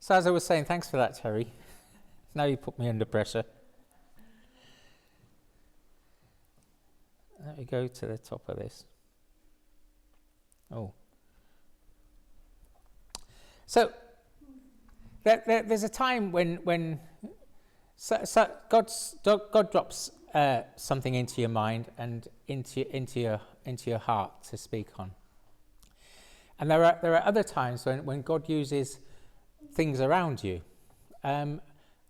So as I was saying, thanks for that, Terry. Now you put me under pressure. Let me go to the top of this. Oh. So there's a time when God drops something into your mind and into your heart to speak on. And there are other times when God uses things around you. And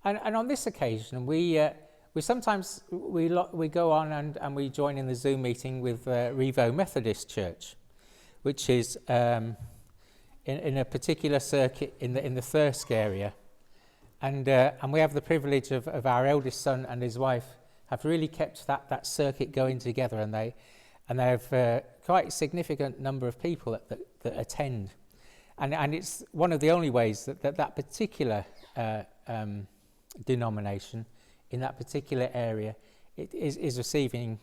on this occasion, we sometimes go on and we join in the Zoom meeting with Revo Methodist Church, which is in a particular circuit in the Thirsk area, and we have the privilege of our eldest son and his wife have really kept that circuit going together, and they have quite a significant number of people that attend, and it's one of the only ways that particular denomination in that particular area is receiving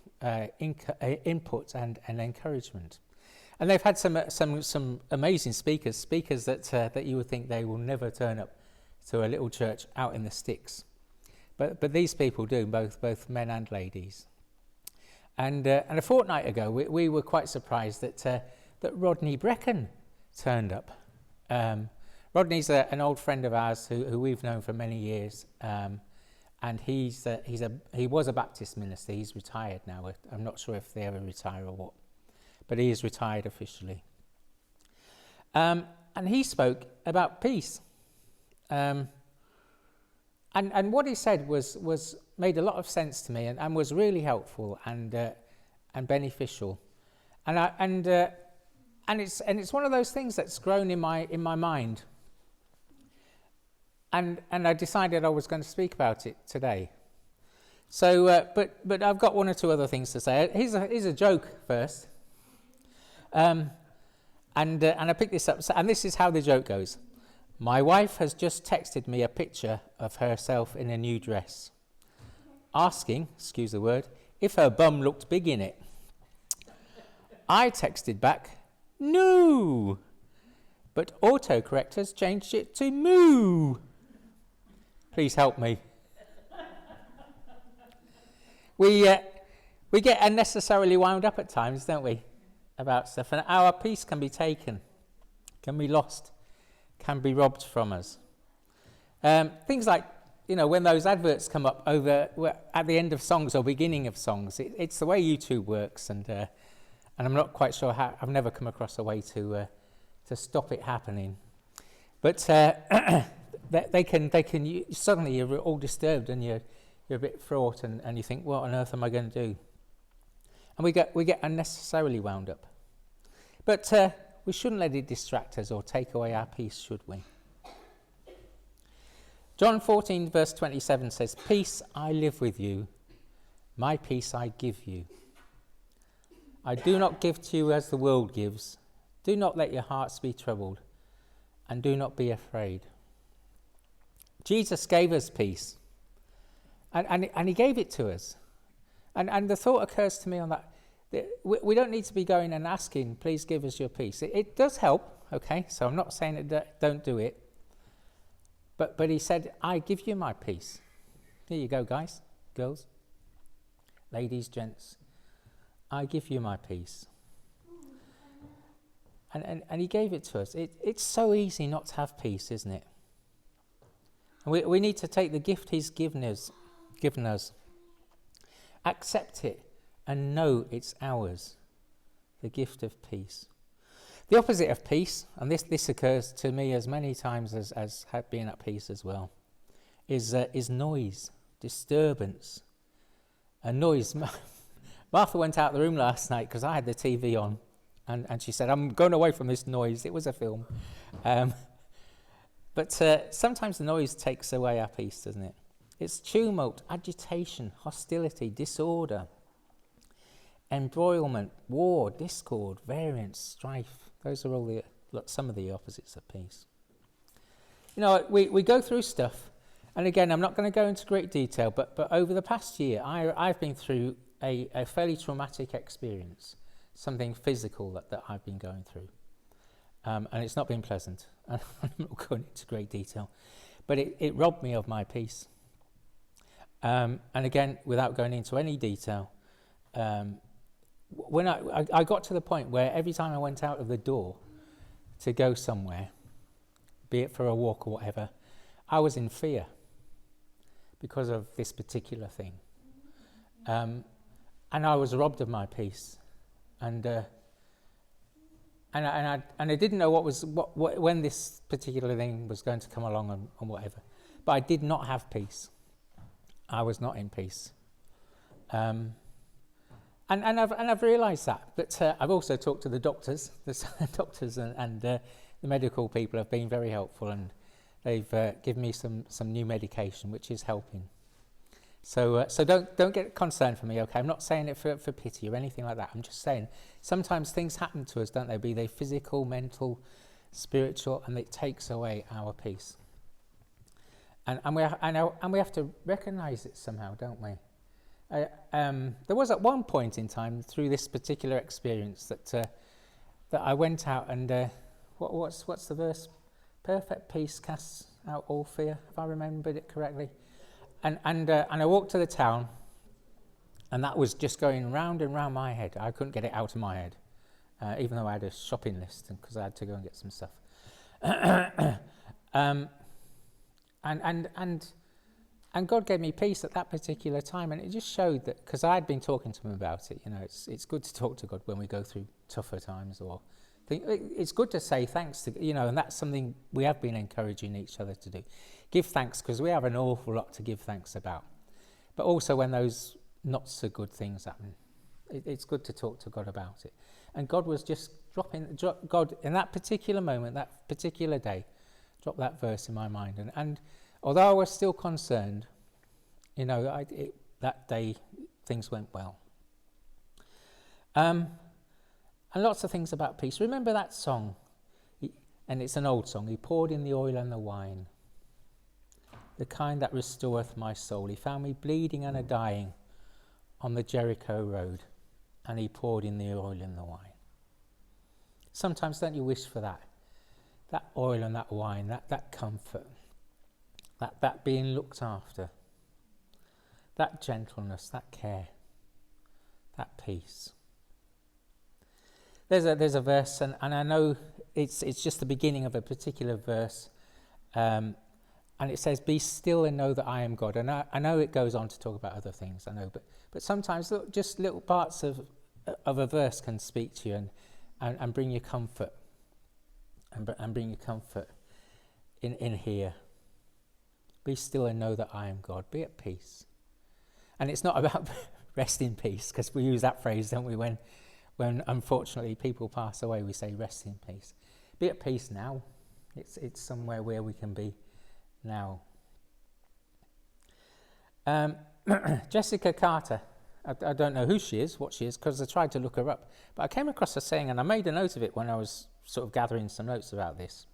input and encouragement. And they've had some amazing speakers that you would think they will never turn up to a little church out in the sticks, but these people do, both men and ladies. And a fortnight ago, we were quite surprised that Rodney Brecken turned up. Rodney's an old friend of ours who we've known for many years, and he was a Baptist minister. He's retired now. I'm not sure if they ever retire or what, but he is retired officially. And he spoke about peace. And what he said was made a lot of sense to me and was really helpful and beneficial. And it's one of those things that's grown in my mind. And I decided I was going to speak about it today. So, but I've got one or two other things to say. Here's a joke first. And I picked this up, and this is how the joke goes. My wife has just texted me a picture of herself in a new dress, asking, excuse the word, if her bum looked big in it. I texted back, no, but autocorrect has changed it to moo. Please help me. We get unnecessarily wound up at times, don't we, about stuff, and our peace can be taken, can be lost, can be robbed from us. Things like, when those adverts come up at the end of songs or beginning of songs, it's the way YouTube works, and I'm not quite sure how. I've never come across a way to stop it happening. But they can suddenly you're all disturbed and you're a bit fraught, and you think, what on earth am I going to do? And we get unnecessarily wound up. But we shouldn't let it distract us or take away our peace, should we? John 14 verse 27 says, "Peace I live with you, my peace I give you. I do not give to you as the world gives. Do not let your hearts be troubled, and do not be afraid." Jesus gave us peace, and he gave it to us. And the thought occurs to me on that, we don't need to be going and asking, please give us your peace. It does help, okay? So I'm not saying that don't do it. But he said, I give you my peace. Here you go, guys, girls, ladies, gents. I give you my peace. And he gave it to us. It's so easy not to have peace, isn't it? And we need to take the gift he's given us, accept it, and know it's ours, the gift of peace. The opposite of peace, and this occurs to me as many times as being at peace as well, is noise, disturbance. And noise. Martha went out of the room last night because I had the TV on, and she said, I'm going away from this noise. It was a film. But sometimes the noise takes away our peace, doesn't it? It's tumult, agitation, hostility, disorder, embroilment, war, discord, variance, strife. Those are all some of the opposites of peace. We go through stuff, and again, I'm not going to go into great detail, but over the past year, I've been through a fairly traumatic experience, something physical that I've been going through. and it's not been pleasant. I'm not going into great detail, but it robbed me of my peace. And again, without going into any detail, when I got to the point where every time I went out of the door to go somewhere, be it for a walk or whatever, I was in fear because of this particular thing. And I was robbed of my peace. And I didn't know what when this particular thing was going to come along and whatever. But I did not have peace. I was not in peace. And I've realised that. But I've also talked to the doctors. The doctors and the medical people have been very helpful, and they've given me some new medication, which is helping. So don't get concerned for me, okay? I'm not saying it for pity or anything like that. I'm just saying sometimes things happen to us, don't they? Be they physical, mental, spiritual, and it takes away our peace. And we have to recognise it somehow, don't we? There was at one point in time through this particular experience that I went out and what's the verse? Perfect peace casts out all fear, if I remembered it correctly. And I walked to the town, and that was just going round and round my head. I couldn't get it out of my head, even though I had a shopping list because I had to go and get some stuff. And God gave me peace at that particular time, and it just showed that, because I had been talking to him about it. You know, it's good to talk to God when we go through tougher times, or it's good to say thanks to, you know, and that's something we have been encouraging each other to do. Give thanks, because we have an awful lot to give thanks about. But also when those not so good things happen, it's good to talk to God about it. And God was just God in that particular moment, that particular day, dropped that verse in my mind. And although I was still concerned, you know, that day things went well. And lots of things about peace. Remember that song? And it's an old song. He poured in the oil and the wine, the kind that restoreth my soul. He found me bleeding and a-dying on the Jericho road, and he poured in the oil and the wine. Sometimes don't you wish for that oil and that wine, that comfort, that being looked after, that gentleness, that care, that peace. There's a verse, and I know it's just the beginning of a particular verse, and it says, "Be still and know that I am God." And I know it goes on to talk about other things, I know, but sometimes just little parts of a verse can speak to you and bring you comfort, and bring you comfort in here. Be still and know that I am God. Be at peace. And it's not about rest in peace, because we use that phrase, don't we, when unfortunately people pass away, we say rest in peace. Be at peace now. It's somewhere where we can be now. Jessica Carter, I don't know who she is, what she is, because I tried to look her up, but I came across a saying, and I made a note of it when I was sort of gathering some notes about this.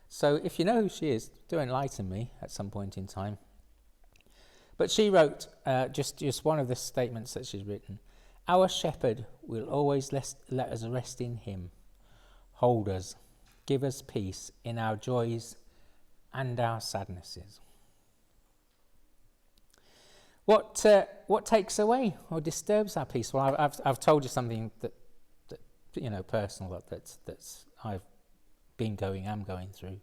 So if you know who she is, do enlighten me at some point in time. But she wrote just one of the statements that she's written. Our shepherd will always let us rest in him, hold us, give us peace in our joys and our sadnesses. What takes away or disturbs our peace? Well, I've told you something that you know, personal that's I'm going through.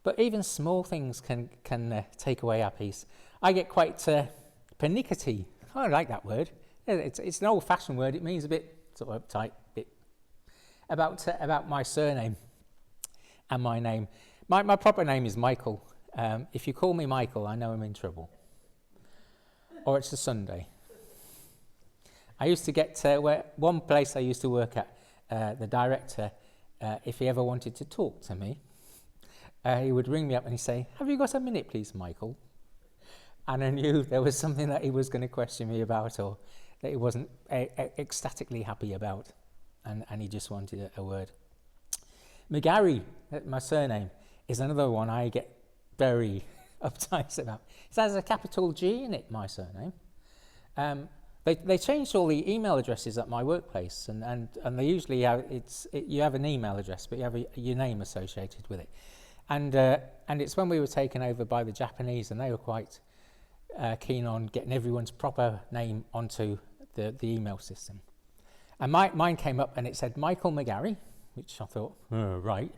But even small things can take away our peace. I get quite pernickety. I like that word. It's an old-fashioned word. It means a bit sort of uptight. About my surname and my name. My proper name is Michael. If you call me Michael, I know I'm in trouble. Or it's a Sunday. I used to get one place I used to work at, the director, if he ever wanted to talk to me, he would ring me up and he'd say, "Have you got a minute, please, Michael?" And I knew there was something that he was going to question me about, or that he wasn't ecstatically happy about, and he just wanted a word. McGarry, my surname, is another one I get very uptight about. It has a capital G in it, my surname. They changed all the email addresses at my workplace, and they usually have you have an email address, but you have your name associated with it, and it's when we were taken over by the Japanese, and they were quite keen on getting everyone's proper name onto the email system. And mine came up and it said Michael McGarry, which I thought, right.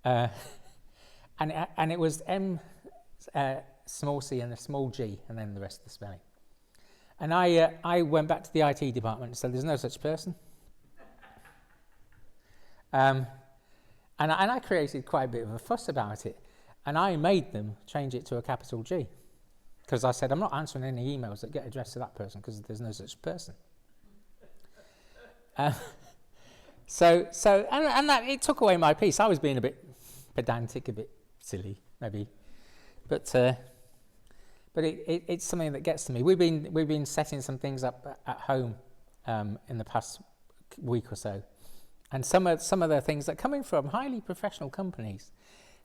And it was M, small c and a small g, and then the rest of the spelling. And I went back to the IT department and said, there's no such person. And I created quite a bit of a fuss about it. And I made them change it to a capital G. Because I said, I'm not answering any emails that get addressed to that person because there's no such person. So that it took away my peace. I was being a bit pedantic, a bit silly, maybe, but it's something that gets to me. We've been setting some things up at home in the past week or so, and some of the things that are coming from highly professional companies,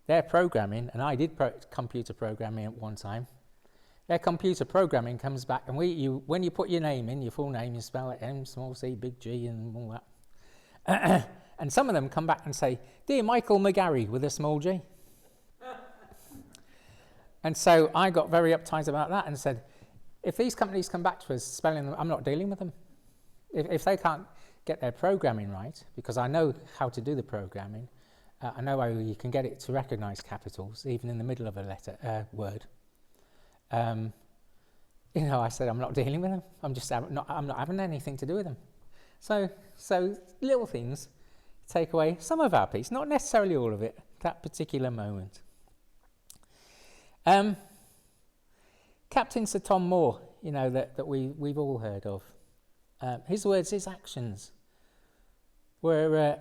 their programming, and I did computer programming at one time. Their computer programming comes back, and when you put your name in, your full name, you spell it M, small c, big G, and all that. And some of them come back and say, "Dear Michael McGarry," with a small g. And so I got very uptight about that and said, if these companies come back to us spelling them, I'm not dealing with them. If they can't get their programming right, because I know how to do the programming, I know how you can get it to recognise capitals, even in the middle of a word. I said, I'm not dealing with them. I'm not having anything to do with them. So little things take away some of our peace, not necessarily all of it, that particular moment. Captain Sir Tom Moore, that we've all heard of. His words, his actions were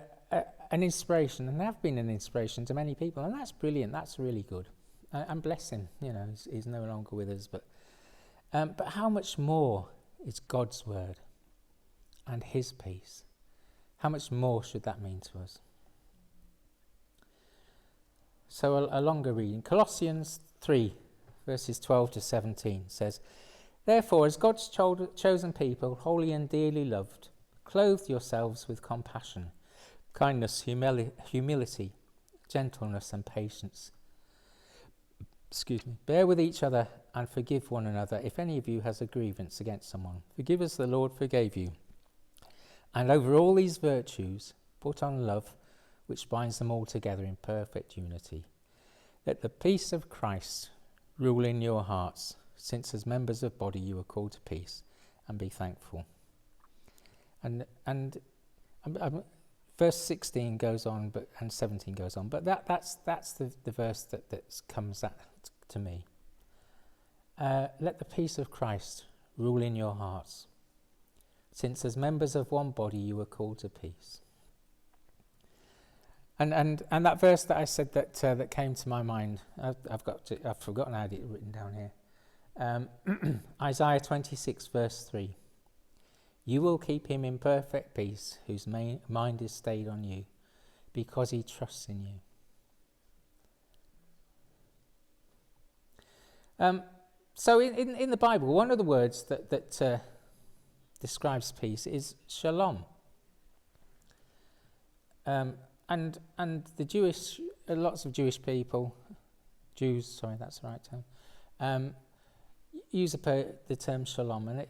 an inspiration, and have been an inspiration to many people, and that's brilliant. That's really good. And bless him, he's no longer with us. But how much more is God's word and his peace? How much more should that mean to us? So a longer reading. Colossians 3, verses 12 to 17 says, "Therefore, as God's chosen people, holy and dearly loved, clothe yourselves with compassion, kindness, humility, gentleness and patience. Bear with each other and forgive one another if any of you has a grievance against someone. Forgive as the Lord forgave you. And over all these virtues, put on love, which binds them all together in perfect unity. Let the peace of Christ rule in your hearts, since as members of body you are called to peace, and be thankful." And verse 16 goes on, and 17 goes on, but that's the verse that comes to me. Let the peace of Christ rule in your hearts, since as members of one body you are called to peace. And that verse that I said that came to my mind, I've forgotten I had it written down here. Isaiah 26 verse 3. "You will keep him in perfect peace, whose mind is stayed on you, because he trusts in you." So in the Bible, one of the words that describes peace is shalom. And the lots of Jewish people, Jews, that's the right term, use the term shalom, and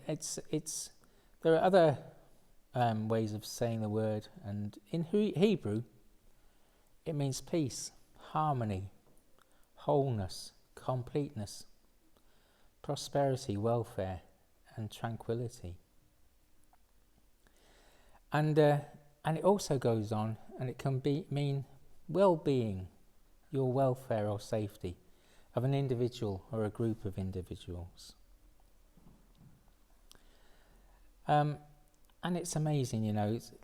there are other ways of saying the word, and in Hebrew, it means peace, harmony, wholeness, completeness, prosperity, welfare, and tranquility. And it also goes on, and it can mean well-being, your welfare or safety of an individual or a group of individuals. And it's amazing,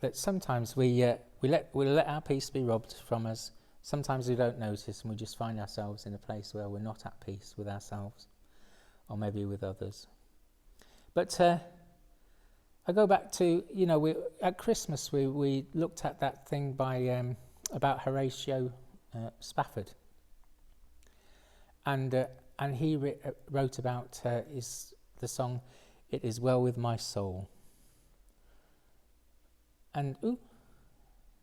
that sometimes we let our peace be robbed from us. Sometimes we don't notice, and we just find ourselves in a place where we're not at peace with ourselves, or maybe with others. But I go back to, at Christmas we looked at that thing by about Horatio Spafford, and he wrote about the song, It is well with my soul. And,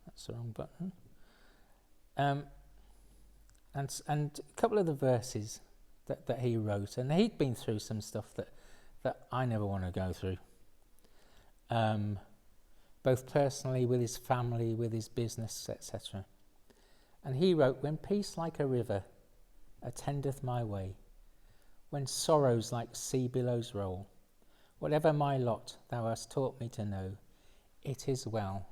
that's the wrong button. And a couple of the verses that he wrote, and he'd been through some stuff that I never want to go through. Both personally, with his family, with his business, etc. And he wrote, when peace like a river attendeth my way, when sorrows like sea billows roll, whatever my lot thou hast taught me to know, it is well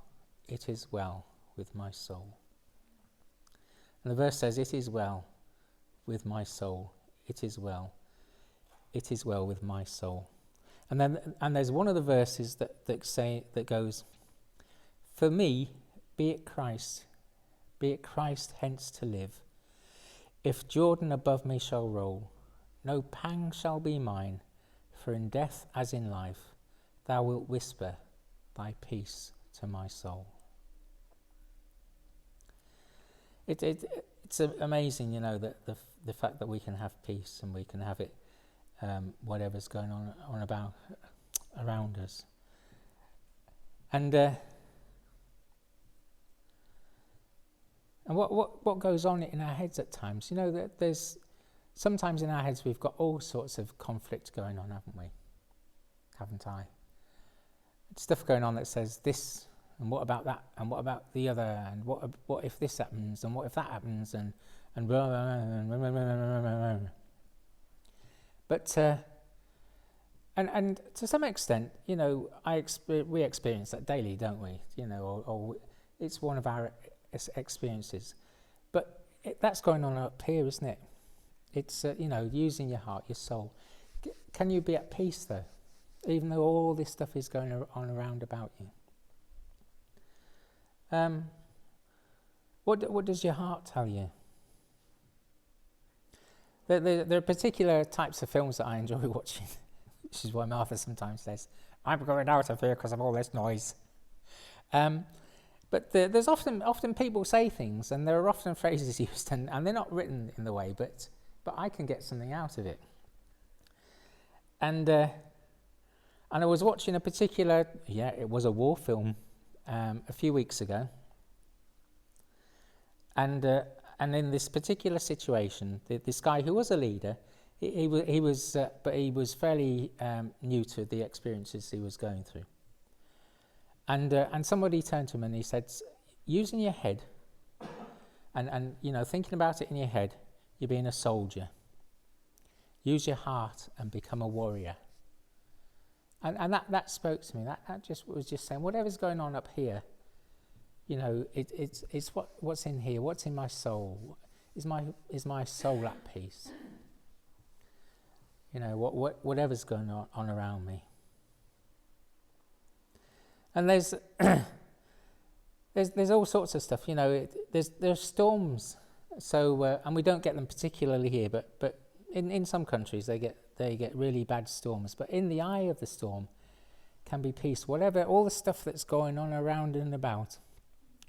with my soul. And the verse says, it is well with my soul, it is well with my soul. And there's one of the verses that goes, for me, be it Christ hence to live. If Jordan above me shall roll, no pang shall be mine, for in death as in life, thou wilt whisper thy peace to my soul. It's amazing, that the fact that we can have peace and we can have it, whatever's going on about around us. And what goes on in our heads at times? That there's sometimes in our heads we've got all sorts of conflict going on, haven't we? Haven't I? Stuff going on that says this, and what about that, and what about the other, and what if this happens, and what if that happens, and blah, blah, blah, blah, blah, blah, blah. But and to some extent, we experience that daily, don't we? Or it's one of our experiences. But that's going on up here, isn't it? It's using your heart, your soul. Can you be at peace though, even though all this stuff is going on around about you? What does your heart tell you? There are particular types of films that I enjoy watching, which is why Martha sometimes says, I'm going out of here because of all this noise. But there's often people say things, and there are often phrases used, and they're not written in the way, but I can get something out of it. And I was watching a particular, it was a war film a few weeks ago, and in this particular situation, this guy who was a leader, he was fairly new to the experiences he was going through. And somebody turned to him and he said, using your head, and thinking about it in your head, you're being a soldier. Use your heart and become a warrior. And that spoke to me. That just was just saying, whatever's going on up here, it's what's in here, what's in my soul. Is my soul at peace? Whatever's going on around me. And there's all sorts of stuff. There's storms. So and we don't get them particularly here, but in some countries they get really bad storms. But in the eye of the storm can be peace. Whatever, all the stuff that's going on around and about,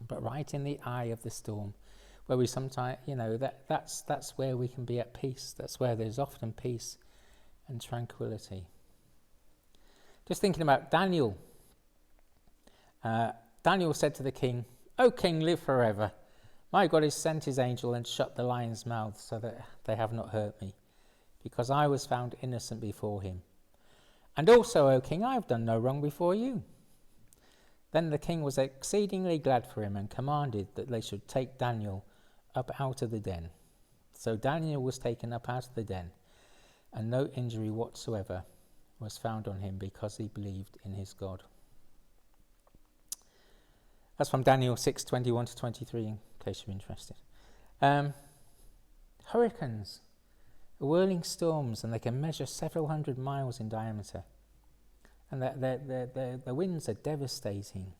but right in the eye of the storm, where we sometimes, that's where we can be at peace. That's where there's often peace and tranquility. Just thinking about Daniel. Daniel said to the king, "O king, live forever. My God has sent his angel and shut the lions' mouths so that they have not hurt me, because I was found innocent before him. And also, O king, I have done no wrong before you." Then the king was exceedingly glad for him and commanded that they should take Daniel up out of the den. So Daniel was taken up out of the den, and no injury whatsoever was found on him, because he believed in his God. That's from Daniel 6:21 to 23, in case you're interested. Hurricanes, whirling storms, and they can measure several hundred miles in diameter. And the winds are devastating.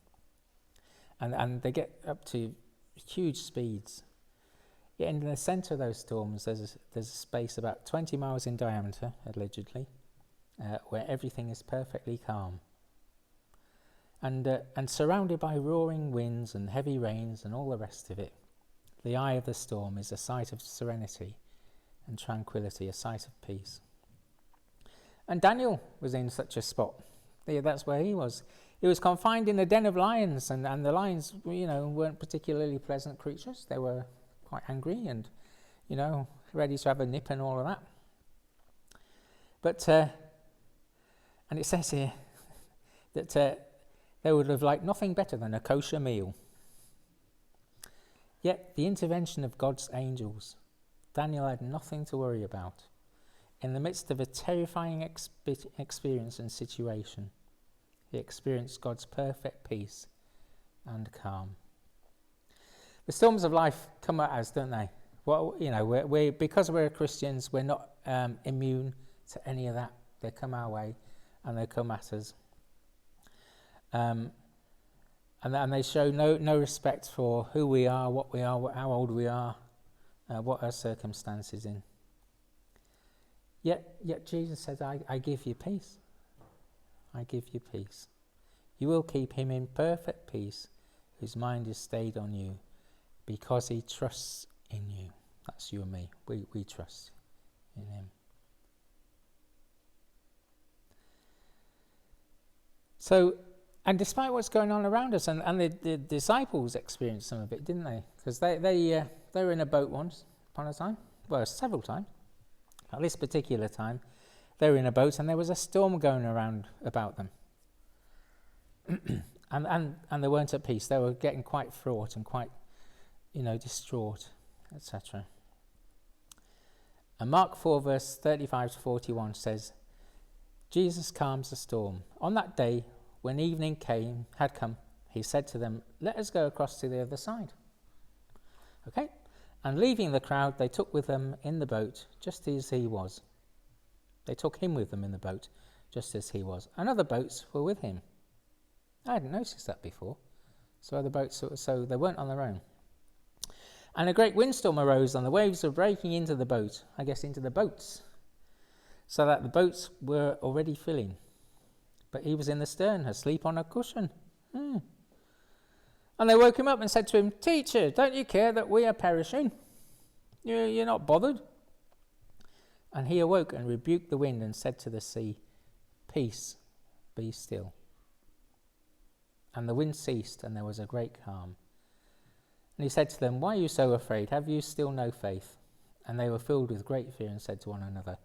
And they get up to huge speeds. Yet in the centre of those storms, there's a space about 20 miles in diameter, allegedly, where everything is perfectly calm. And surrounded by roaring winds and heavy rains and all the rest of it, the eye of the storm is a sight of serenity and tranquility, a sight of peace. And Daniel was in such a spot. Yeah, that's where he was. He was confined in a den of lions, and the lions, weren't particularly pleasant creatures. They were quite angry and, ready to have a nip and all of that. But, and it says here that they would have liked nothing better than a kosher meal. Yet the intervention of God's angels, Daniel had nothing to worry about. In the midst of a terrifying experience and situation, he experienced God's perfect peace and calm. The storms of life come at us, don't they? Well, because we're Christians, we're not immune to any of that. They come our way, and they come at us, and they show no respect for who we are, what we are, how old we are, what our circumstances in. Yet Jesus said, I give you peace. I give you peace. You will keep him in perfect peace, whose mind is stayed on you, because he trusts in you. That's you and me. We trust in him. So, and despite what's going on around us, and the disciples experienced some of it, didn't they? Because they were in a boat once upon a time. Well, several times. At this particular time, they were in a boat and there was a storm going around about them. and they weren't at peace. They were getting quite fraught and quite, distraught, etc. And Mark 4 verse 35 to 41 says, Jesus calms the storm. On that day, when evening had come, he said to them, let us go across to the other side. Okay? And leaving the crowd, they took with them in the boat, just as he was. They took him with them in the boat, just as he was. And other boats were with him. I hadn't noticed that before. So other boats, so they weren't on their own. And a great windstorm arose, and the waves were breaking into the boat, into the boats, so that the boats were already filling. But he was in the stern, asleep on a cushion. And they woke him up and said to him, Teacher, don't you care that we are perishing? You're not bothered? And he awoke and rebuked the wind and said to the sea, Peace, be still. And the wind ceased, and there was a great calm. And he said to them, Why are you so afraid? Have you still no faith? And they were filled with great fear and said to one another,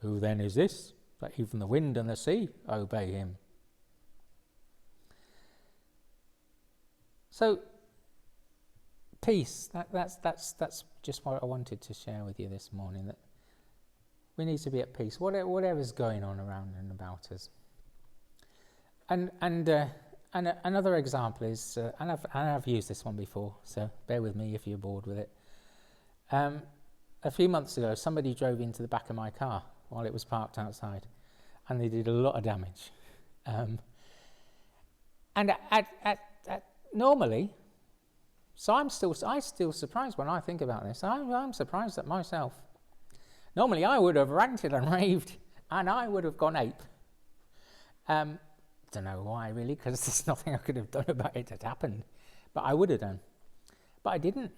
Who then is this, that even the wind and the sea obey him? So, peace, that's just what I wanted to share with you this morning, that we need to be at peace, whatever's going on around and about us. And another example is, and I've used this one before, so bear with me if you're bored with it. A few months ago, somebody drove into the back of my car while it was parked outside, and they did a lot of damage. And normally, so I'm still surprised when I think about this. I'm surprised at myself. Normally, I would have ranted and raved, and I would have gone ape. Don't know why really, because there's nothing I could have done about it had happened, but I would have done. But I didn't.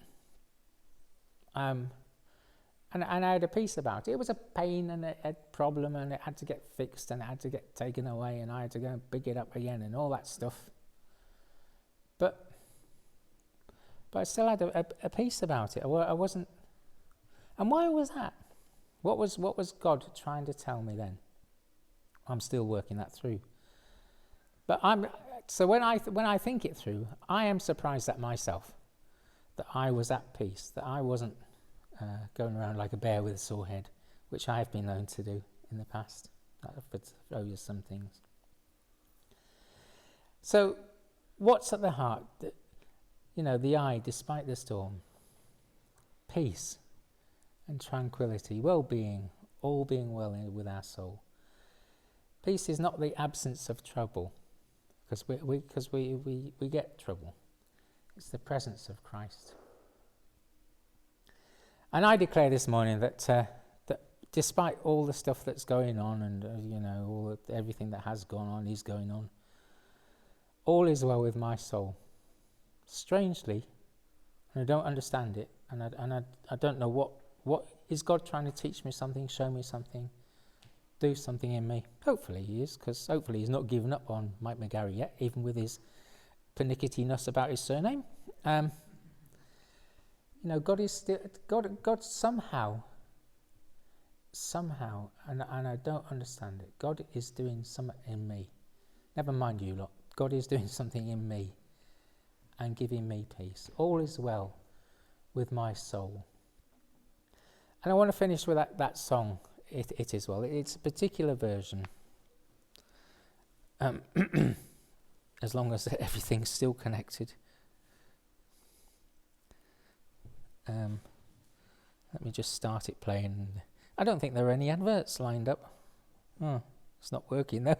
And I had a peace about it. It was a pain and a problem, and it had to get fixed, and it had to get taken away, and I had to go and pick it up again, and all that stuff. But I still had a peace about it. I wasn't. And why was that? What was God trying to tell me then? I'm still working that through. But when I think it through, I am surprised at myself that I was at peace, that I wasn't going around like a bear with a sore head, which I have been known to do in the past. I've show you some things. So, what's at the heart? The eye, despite the storm, peace and tranquility, well-being, all being well with our soul. Peace is not the absence of trouble, because we get trouble. It's the presence of Christ. And I declare this morning that despite all the stuff that's going on, and everything that has gone on is going on, all is well with my soul. Strangely, and I don't understand it, and I don't know what is God trying to teach me something, show me something, do something in me. Hopefully he is, because hopefully he's not given up on Mike McGarry yet, even with his pernickety-ness about his surname. God is still, God somehow, and I don't understand it, God is doing something in me. Never mind you lot. God is doing something in me and giving me peace. All is well with my soul. And I want to finish with that song, It Is Well. It's a particular version. As long as everything's still connected. Let me just start it playing. I don't think there are any adverts lined up. Oh, it's not working though.